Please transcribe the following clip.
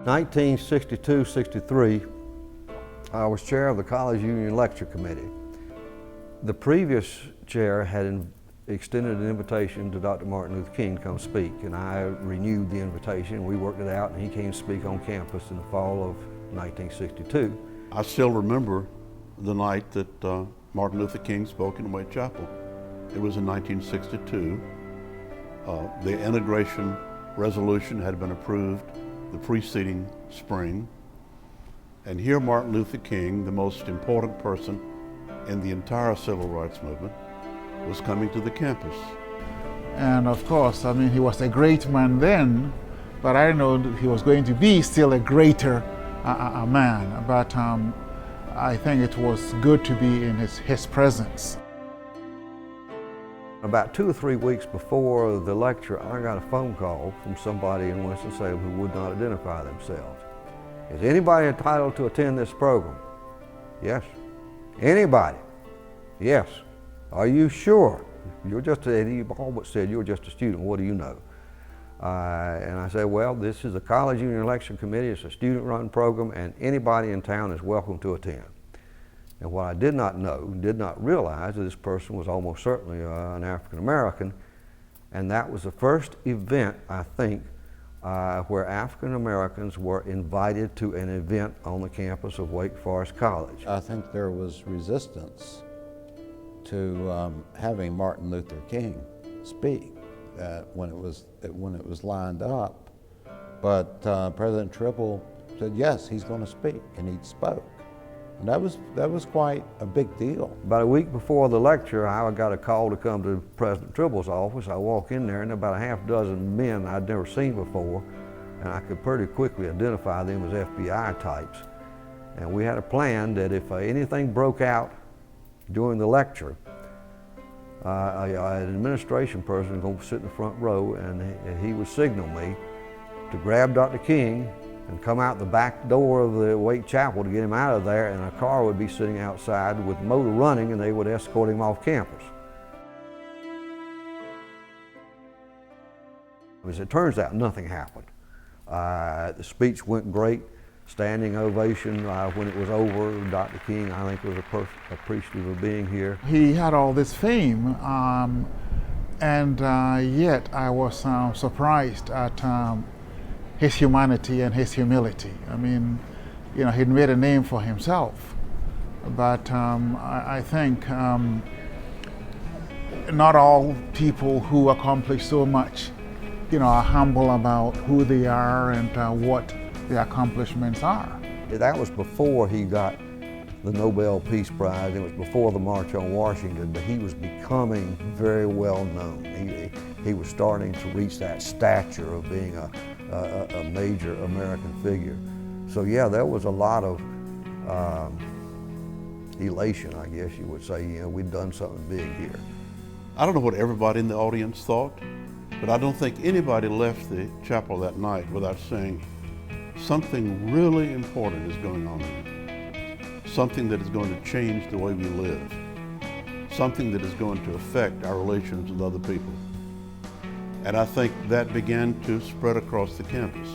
1962-63, I was chair of the College Union Lecture Committee. The previous chair had extended an invitation to Dr. Martin Luther King to come speak, and I renewed the invitation. We worked it out, and he came to speak on campus in the fall of 1962. I still remember the night that Martin Luther King spoke in Whitechapel. It was in 1962. The integration resolution had been approved the preceding spring. And here Martin Luther King, the most important person in the entire civil rights movement, was coming to the campus. And of course, I mean, he was a great man then, but I know he was going to be still a greater man. But I think it was good to be in his presence. About 2 or 3 weeks before the lecture, I got a phone call from somebody in Winston-Salem who would not identify themselves. Is anybody entitled to attend this program? Yes. Anybody? Yes. Are you sure? You're just, he all but said, you're just a student, what do you know? And I said, well, this is a College Union Lecture Committee, it's a student-run program, and anybody in town is welcome to attend. And what I did not know, did not realize, that this person was almost certainly an African American, and that was the first event, I think, where African Americans were invited to an event on the campus of Wake Forest College. I think there was resistance to having Martin Luther King speak when it was lined up, but President Tribble said yes, he's going to speak, and he spoke. And that was quite a big deal. About a week before the lecture, I got a call to come to President Tribble's office. I walk in there, and about a half dozen men I'd never seen before, and I could pretty quickly identify them as FBI types. And we had a plan that if anything broke out during the lecture, an administration person was going to sit in the front row, and he would signal me to grab Dr. King and come out the back door of the Wake Chapel to get him out of there, and a car would be sitting outside with the motor running, and they would escort him off campus. As it turns out, nothing happened. The speech went great, standing ovation when it was over. Dr. King, I think, was appreciative of being here. He had all this fame, and yet I was surprised at his humanity and his humility. I mean, you know, he'd made a name for himself, but I think not all people who accomplish so much, you know, are humble about who they are and what their accomplishments are. That was before he got the Nobel Peace Prize. It was before the March on Washington, but he was becoming very well known. He was starting to reach that stature of being a major American figure. So yeah, there was a lot of elation, I guess you would say. You know, we'd done something big here. I don't know what everybody in the audience thought, but I don't think anybody left the chapel that night without saying something really important is going on here. Something that is going to change the way we live. Something that is going to affect our relations with other people. And I think that began to spread across the campus.